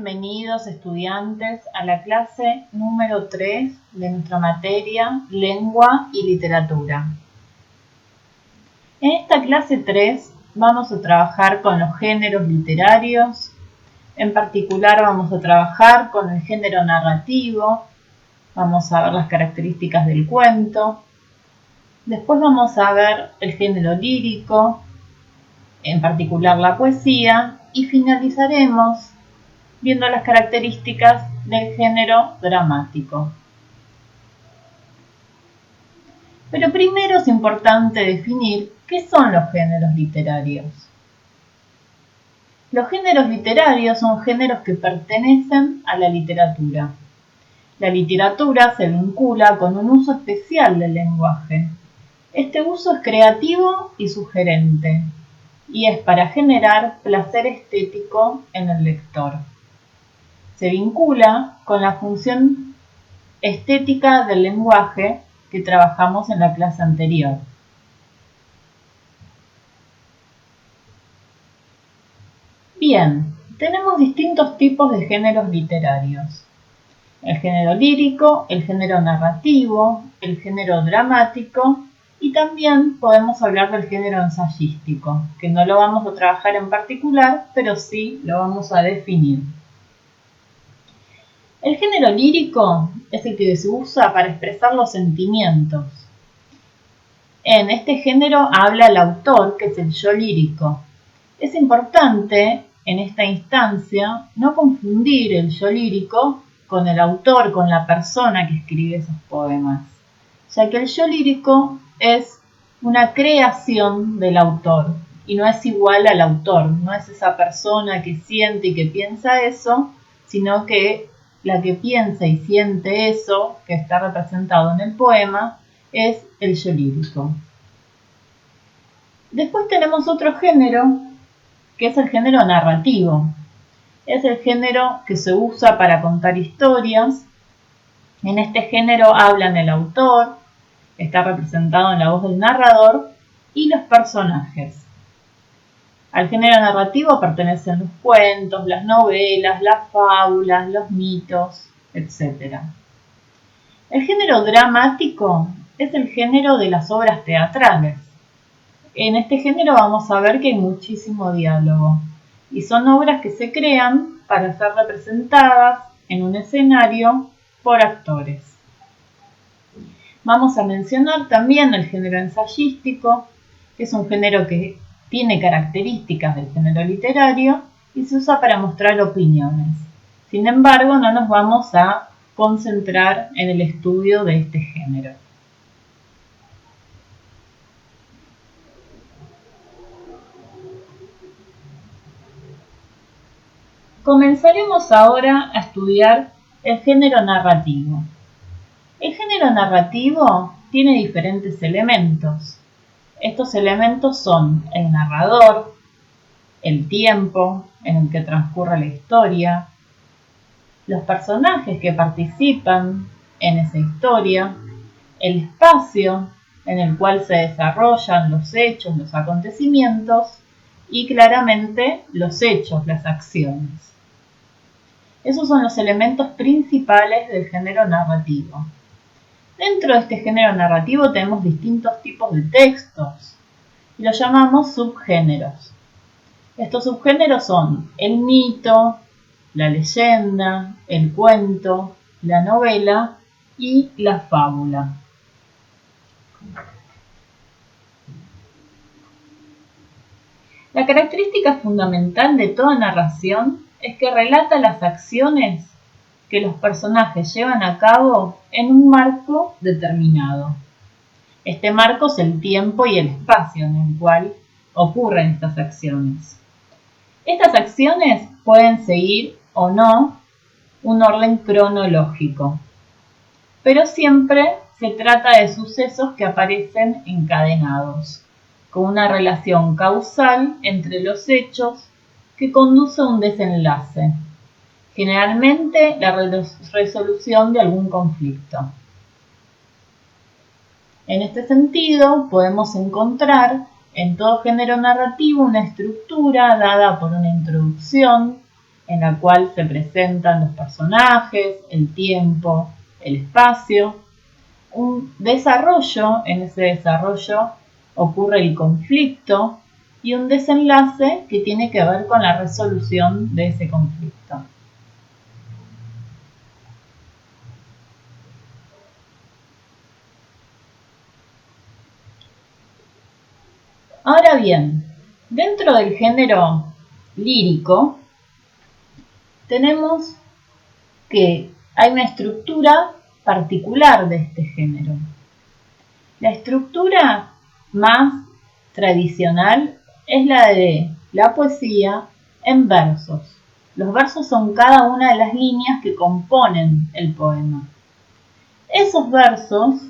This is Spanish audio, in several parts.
bienvenidos estudiantes a la clase número 3 de nuestra materia Lengua y Literatura. En esta clase 3 vamos a trabajar con los géneros literarios. En particular vamos a trabajar con el género narrativo. Vamos a ver las características del cuento. Después vamos a ver el género lírico, en particular la poesía, y finalizaremos viendo las características del género dramático. Pero primero es importante definir qué son los géneros literarios. Los géneros literarios son géneros que pertenecen a la literatura. La literatura se vincula con un uso especial del lenguaje. Este uso es creativo y sugerente, y es para generar placer estético en el lector. Se vincula con la función estética del lenguaje que trabajamos en la clase anterior. Bien, tenemos distintos tipos de géneros literarios. El género lírico, el género narrativo, el género dramático y también podemos hablar del género ensayístico, que no lo vamos a trabajar en particular, pero sí lo vamos a definir. El género lírico es el que se usa para expresar los sentimientos. En este género habla el autor, que es el yo lírico. Es importante en esta instancia no confundir el yo lírico con el autor, con la persona que escribe esos poemas, ya que el yo lírico es una creación del autor y no es igual al autor, no es esa persona que siente y que piensa eso, sino que la que piensa y siente eso, que está representado en el poema, es el yo lírico. Después tenemos otro género, que es el género narrativo. Es el género que se usa para contar historias. En este género hablan el autor, está representado en la voz del narrador, y los personajes. Al género narrativo pertenecen los cuentos, las novelas, las fábulas, los mitos, etc. El género dramático es el género de las obras teatrales. En este género vamos a ver que hay muchísimo diálogo y son obras que se crean para ser representadas en un escenario por actores. Vamos a mencionar también el género ensayístico, que es un género que tiene características del género literario y se usa para mostrar opiniones. Sin embargo, no nos vamos a concentrar en el estudio de este género. Comenzaremos ahora a estudiar el género narrativo. El género narrativo tiene diferentes elementos. Estos elementos son el narrador, el tiempo en el que transcurre la historia, los personajes que participan en esa historia, el espacio en el cual se desarrollan los hechos, los acontecimientos y claramente los hechos, las acciones. Esos son los elementos principales del género narrativo. Dentro de este género narrativo tenemos distintos tipos de textos y los llamamos subgéneros. Estos subgéneros son el mito, la leyenda, el cuento, la novela y la fábula. La característica fundamental de toda narración es que relata las acciones que los personajes llevan a cabo en un marco determinado. Este marco es el tiempo y el espacio en el cual ocurren estas acciones. Estas acciones pueden seguir o no un orden cronológico, pero siempre se trata de sucesos que aparecen encadenados, con una relación causal entre los hechos que conduce a un desenlace, generalmente la resolución de algún conflicto. En este sentido, podemos encontrar en todo género narrativo una estructura dada por una introducción, en la cual se presentan los personajes, el tiempo, el espacio, un desarrollo, en ese desarrollo ocurre el conflicto y un desenlace que tiene que ver con la resolución de ese conflicto. Ahora bien, dentro del género lírico, tenemos que hay una estructura particular de este género. La estructura más tradicional es la de la poesía en versos. Los versos son cada una de las líneas que componen el poema. Esos versos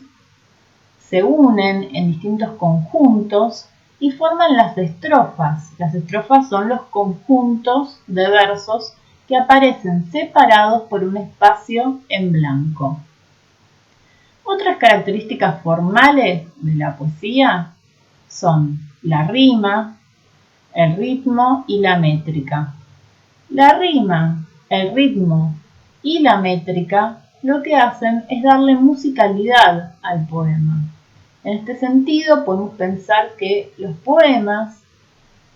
se unen en distintos conjuntos y forman las estrofas. Las estrofas son los conjuntos de versos que aparecen separados por un espacio en blanco. Otras características formales de la poesía son la rima, el ritmo y la métrica. La rima, el ritmo y la métrica lo que hacen es darle musicalidad al poema. En este sentido, podemos pensar que los poemas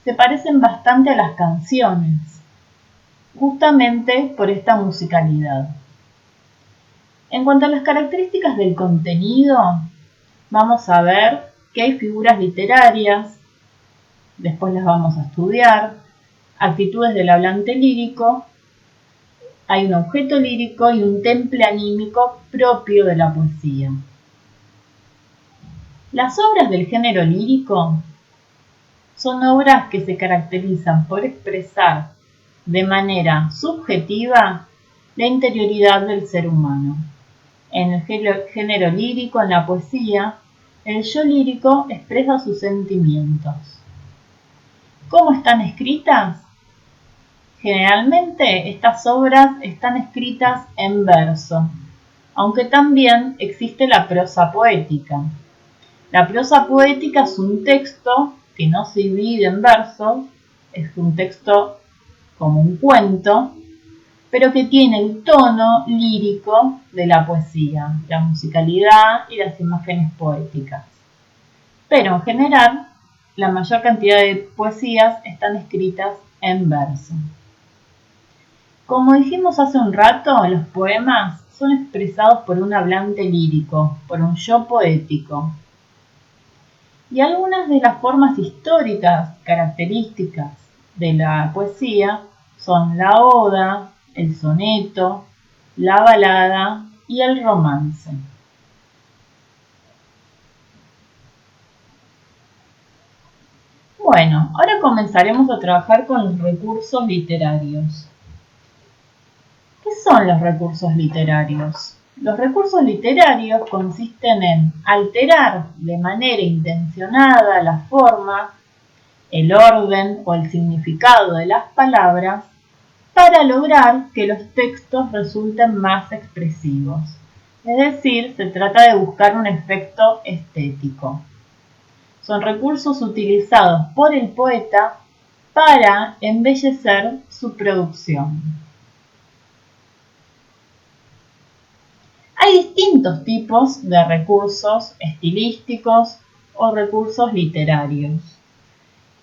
se parecen bastante a las canciones, justamente por esta musicalidad. En cuanto a las características del contenido, vamos a ver que hay figuras literarias, después las vamos a estudiar, actitudes del hablante lírico, hay un objeto lírico y un temple anímico propio de la poesía. Las obras del género lírico son obras que se caracterizan por expresar de manera subjetiva la interioridad del ser humano. En el género lírico, en la poesía, el yo lírico expresa sus sentimientos. ¿Cómo están escritas? Generalmente estas obras están escritas en verso, aunque también existe la prosa poética. La prosa poética es un texto que no se divide en versos, es un texto como un cuento, pero que tiene el tono lírico de la poesía, la musicalidad y las imágenes poéticas. Pero en general, la mayor cantidad de poesías están escritas en verso. Como dijimos hace un rato, los poemas son expresados por un hablante lírico, por un yo poético. Y algunas de las formas históricas características de la poesía son la oda, el soneto, la balada y el romance. Bueno, ahora comenzaremos a trabajar con los recursos literarios. ¿Qué son los recursos literarios? Los recursos literarios consisten en alterar de manera intencionada la forma, el orden o el significado de las palabras para lograr que los textos resulten más expresivos. Es decir, se trata de buscar un efecto estético. Son recursos utilizados por el poeta para embellecer su producción. Hay distintos tipos de recursos estilísticos o recursos literarios.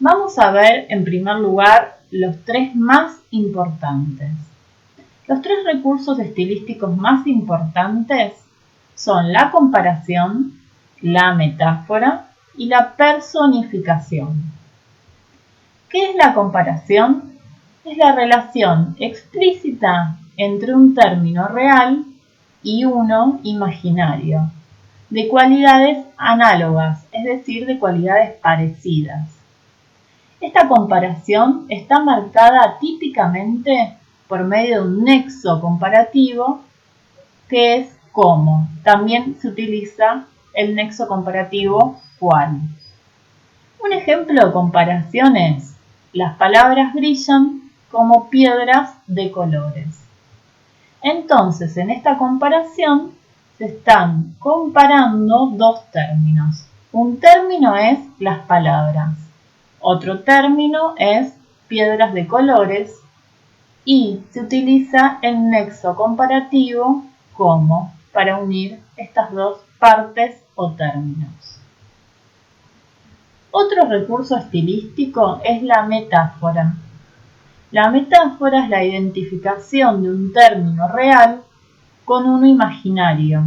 Vamos a ver en primer lugar los tres más importantes. Los tres recursos estilísticos más importantes son la comparación, la metáfora y la personificación. ¿Qué es la comparación? Es la relación explícita entre un término real y uno imaginario, de cualidades análogas, es decir, de cualidades parecidas. Esta comparación está marcada típicamente por medio de un nexo comparativo que es como. También se utiliza el nexo comparativo cual. Un ejemplo de comparación es: las palabras brillan como piedras de colores. Entonces, en esta comparación se están comparando dos términos. Un término es las palabras. Otro término es piedras de colores y se utiliza el nexo comparativo como para unir estas dos partes o términos. Otro recurso estilístico es la metáfora. La metáfora es la identificación de un término real con uno imaginario,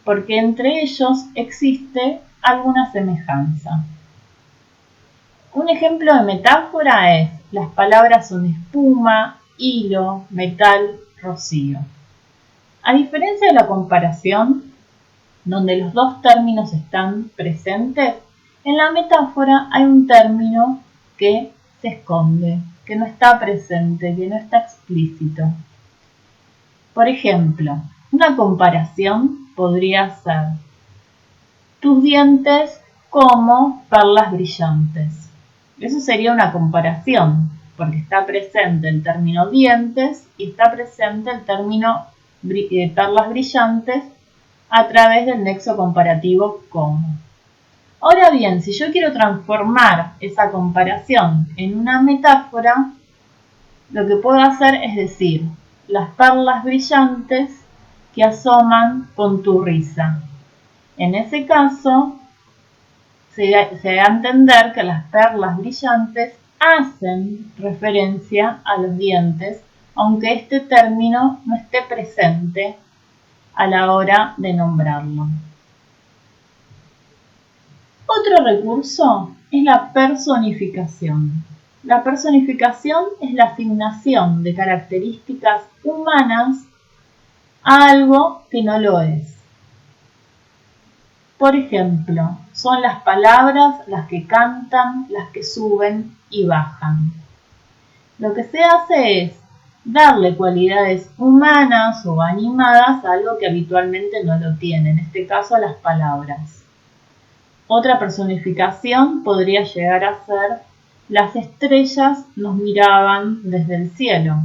porque entre ellos existe alguna semejanza. Un ejemplo de metáfora es: las palabras son espuma, hilo, metal, rocío. A diferencia de la comparación, donde los dos términos están presentes, en la metáfora hay un término que se esconde, que no está presente, que no está explícito. Por ejemplo, una comparación podría ser: tus dientes como perlas brillantes. Eso sería una comparación, porque está presente el término dientes y está presente el término perlas brillantes a través del nexo comparativo como. Ahora bien, si yo quiero transformar esa comparación en una metáfora, lo que puedo hacer es decir: las perlas brillantes que asoman con tu risa. En ese caso, se da a entender que las perlas brillantes hacen referencia a los dientes, aunque este término no esté presente a la hora de nombrarlo. Otro recurso es la personificación. La personificación es la asignación de características humanas a algo que no lo es. Por ejemplo, son las palabras las que cantan, las que suben y bajan. Lo que se hace es darle cualidades humanas o animadas a algo que habitualmente no lo tiene, en este caso a las palabras. Otra personificación podría llegar a ser: las estrellas nos miraban desde el cielo.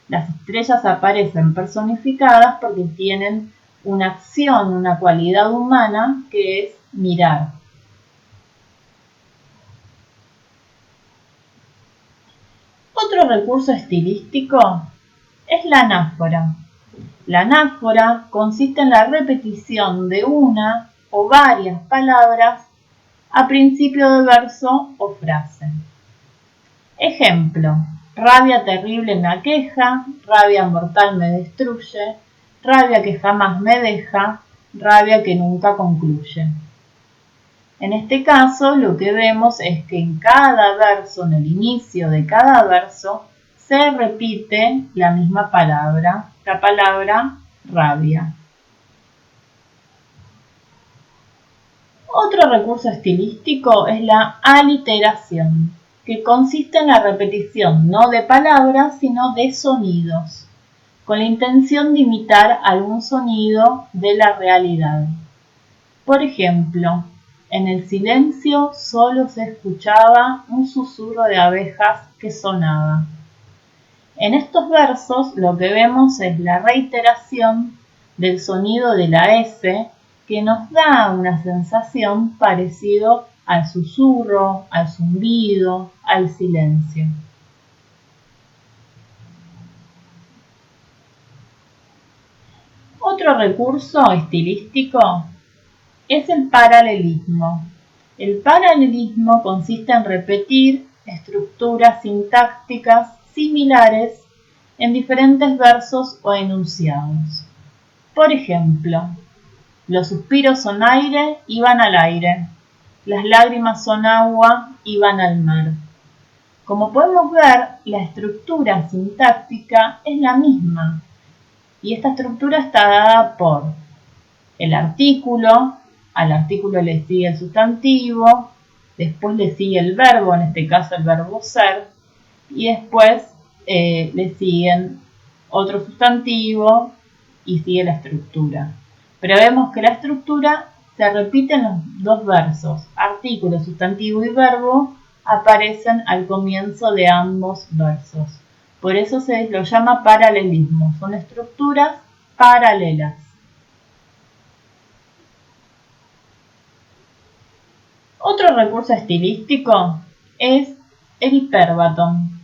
Las estrellas aparecen personificadas porque tienen una acción, una cualidad humana que es mirar. Otro recurso estilístico es la anáfora. La anáfora consiste en la repetición de una o varias palabras a principio de verso o frase. Ejemplo: rabia terrible me aqueja, rabia mortal me destruye, rabia que jamás me deja, rabia que nunca concluye. En este caso, lo que vemos es que en cada verso, en el inicio de cada verso, se repite la misma palabra, la palabra rabia. Otro recurso estilístico es la aliteración, que consiste en la repetición no de palabras, sino de sonidos, con la intención de imitar algún sonido de la realidad. Por ejemplo, en el silencio solo se escuchaba un susurro de abejas que sonaba. En estos versos lo que vemos es la reiteración del sonido de la S, que nos da una sensación parecido al susurro, al zumbido, al silencio. Otro recurso estilístico es el paralelismo. El paralelismo consiste en repetir estructuras sintácticas similares en diferentes versos o enunciados. Por ejemplo, los suspiros son aire y van al aire. Las lágrimas son agua y van al mar. Como podemos ver, la estructura sintáctica es la misma, y esta estructura está dada por el artículo. Al artículo le sigue el sustantivo, después le sigue el verbo, en este caso el verbo ser, y después le siguen otro sustantivo y sigue la estructura. Pero vemos que la estructura se repite en los dos versos. Artículo, sustantivo y verbo aparecen al comienzo de ambos versos. Por eso se lo llama paralelismo. Son estructuras paralelas. Otro recurso estilístico es el hipérbaton.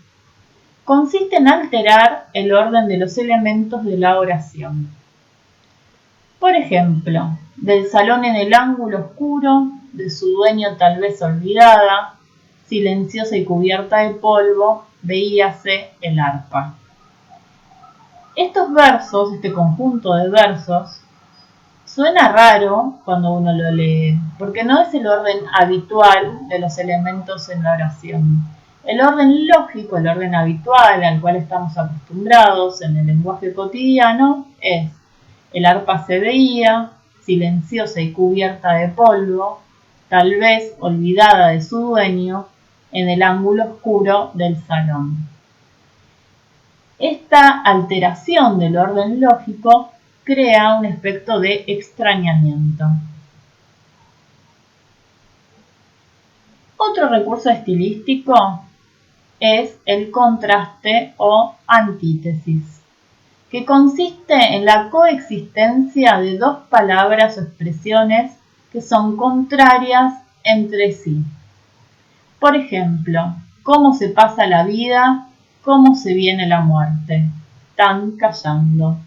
consiste en alterar el orden de los elementos de la oración. Por ejemplo, del salón en el ángulo oscuro, de su dueño tal vez olvidada, silenciosa y cubierta de polvo, veíase el arpa. Estos versos, este conjunto de versos, suena raro cuando uno lo lee, porque no es el orden habitual de los elementos en la oración. El orden lógico, el orden habitual al cual estamos acostumbrados en el lenguaje cotidiano es: el arpa se veía, silenciosa y cubierta de polvo, tal vez olvidada de su dueño, en el ángulo oscuro del salón. Esta alteración del orden lógico crea un efecto de extrañamiento. Otro recurso estilístico es el contraste o antítesis, que consiste en la coexistencia de dos palabras o expresiones que son contrarias entre sí. Por ejemplo, cómo se pasa la vida, cómo se viene la muerte. Están callando.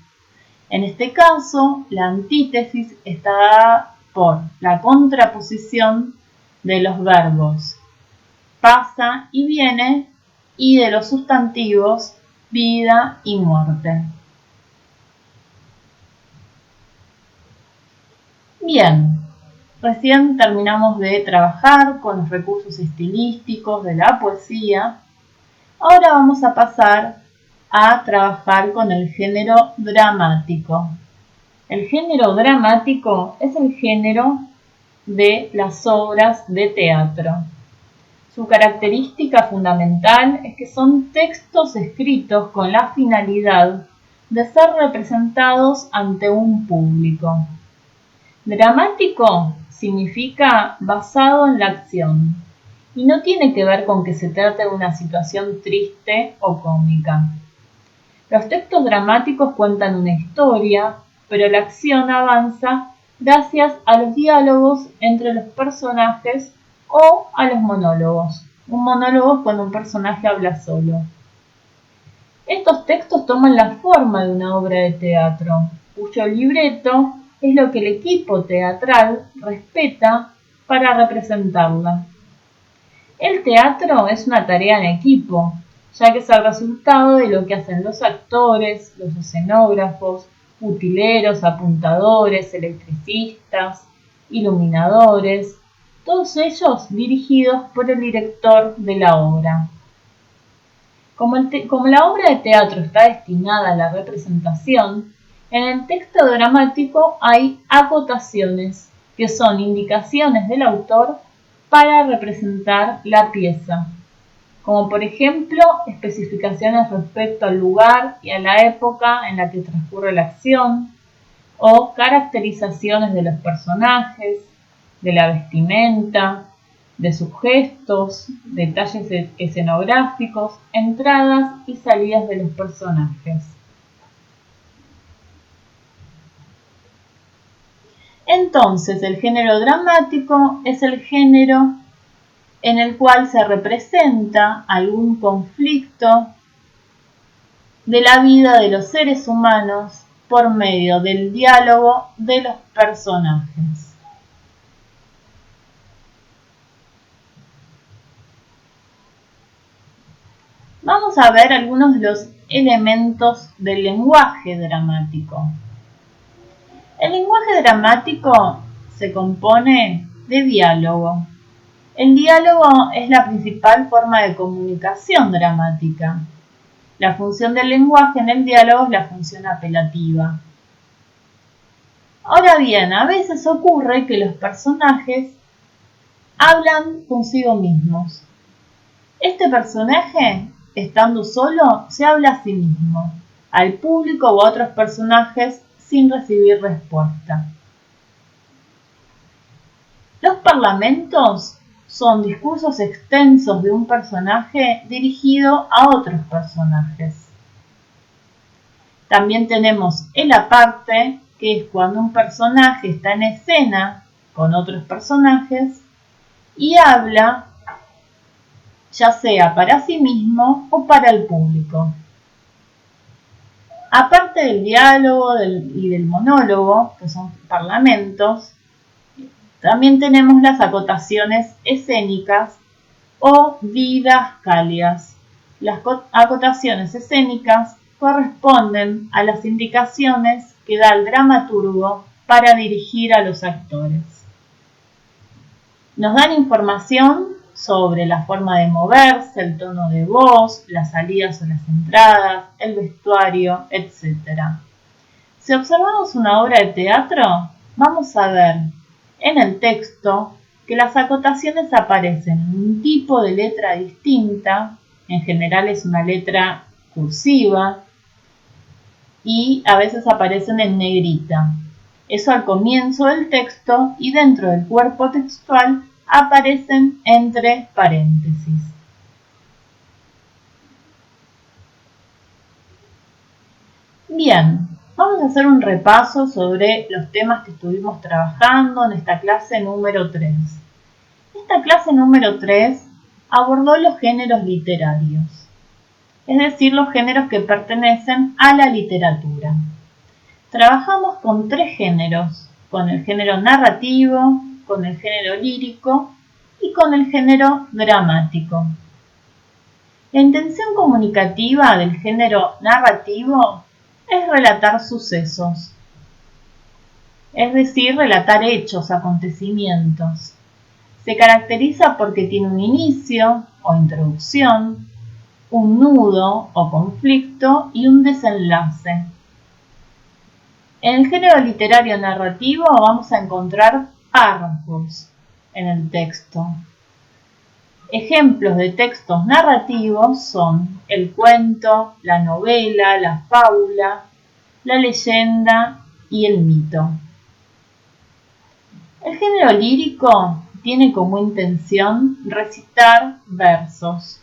En este caso, la antítesis está dada por la contraposición de los verbos pasa y viene y de los sustantivos vida y muerte. Bien, recién terminamos de trabajar con los recursos estilísticos de la poesía. Ahora vamos a pasar a trabajar con el género dramático. El género dramático es el género de las obras de teatro. Su característica fundamental es que son textos escritos con la finalidad de ser representados ante un público. Dramático significa basado en la acción y no tiene que ver con que se trate de una situación triste o cómica. Los textos dramáticos cuentan una historia, pero la acción avanza gracias a los diálogos entre los personajes o a los monólogos. Un monólogo es cuando un personaje habla solo. Estos textos toman la forma de una obra de teatro, cuyo libreto es lo que el equipo teatral respeta para representarla. El teatro es una tarea en equipo, ya que es el resultado de lo que hacen los actores, los escenógrafos, utileros, apuntadores, electricistas, iluminadores, todos ellos dirigidos por el director de la obra. Como la obra de teatro está destinada a la representación, en el texto dramático hay acotaciones, que son indicaciones del autor para representar la pieza, como por ejemplo especificaciones respecto al lugar y a la época en la que transcurre la acción, o caracterizaciones de los personajes, de la vestimenta, de sus gestos, detalles escenográficos, entradas y salidas de los personajes. Entonces, el género dramático es el género en el cual se representa algún conflicto de la vida de los seres humanos por medio del diálogo de los personajes. Vamos a ver algunos de los elementos del lenguaje dramático. El lenguaje dramático se compone de diálogo. El diálogo es la principal forma de comunicación dramática. La función del lenguaje en el diálogo es la función apelativa. Ahora bien, a veces ocurre que los personajes hablan consigo mismos. Este personaje, estando solo, se habla a sí mismo, al público o a otros personajes sin recibir respuesta. Los parlamentos son discursos extensos de un personaje dirigido a otros personajes. También tenemos el aparte, que es cuando un personaje está en escena con otros personajes y habla ya sea para sí mismo o para el público. Aparte del diálogo y del monólogo, que son parlamentos, también tenemos las acotaciones escénicas o didascalias. Las acotaciones escénicas corresponden a las indicaciones que da el dramaturgo para dirigir a los actores. Nos dan información sobre la forma de moverse, el tono de voz, las salidas o las entradas, el vestuario, etc. Si observamos una obra de teatro, vamos a ver en el texto que las acotaciones aparecen en un tipo de letra distinta, en general es una letra cursiva, y a veces aparecen en negrita. Eso al comienzo del texto y dentro del cuerpo textual aparecen entre paréntesis. Bien, vamos a hacer un repaso sobre los temas que estuvimos trabajando en esta clase número 3. Esta clase número 3 abordó los géneros literarios, es decir, los géneros que pertenecen a la literatura. Trabajamos con 3 géneros, con el género narrativo, con el género lírico y con el género dramático. La intención comunicativa del género narrativo es relatar sucesos, es decir, relatar hechos, acontecimientos. Se caracteriza porque tiene un inicio o introducción, un nudo o conflicto y un desenlace. En el género literario narrativo vamos a encontrar párrafos en el texto. Ejemplos de textos narrativos son el cuento, la novela, la fábula, la leyenda y el mito. El género lírico tiene como intención recitar versos.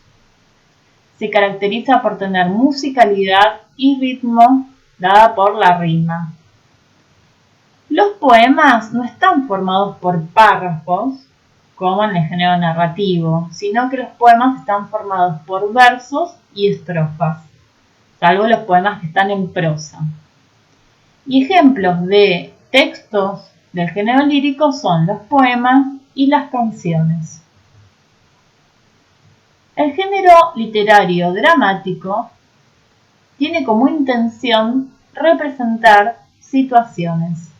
Se caracteriza por tener musicalidad y ritmo dada por la rima. Los poemas no están formados por párrafos, como en el género narrativo, sino que los poemas están formados por versos y estrofas, salvo los poemas que están en prosa. Y ejemplos de textos del género lírico son los poemas y las canciones. El género literario dramático tiene como intención representar situaciones.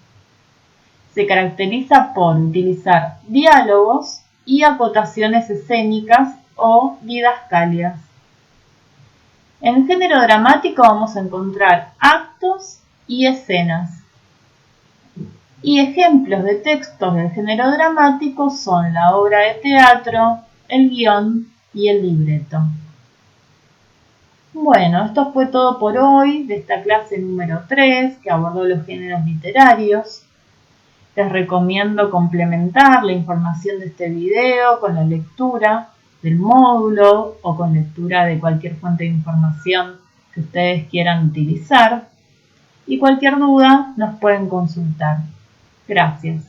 Se caracteriza por utilizar diálogos y acotaciones escénicas o didascalias. En el género dramático vamos a encontrar actos y escenas. Y ejemplos de textos del género dramático son la obra de teatro, el guión y el libreto. Bueno, esto fue todo por hoy de esta clase número 3 que abordó los géneros literarios. Les recomiendo complementar la información de este video con la lectura del módulo o con lectura de cualquier fuente de información que ustedes quieran utilizar. Y cualquier duda nos pueden consultar. Gracias.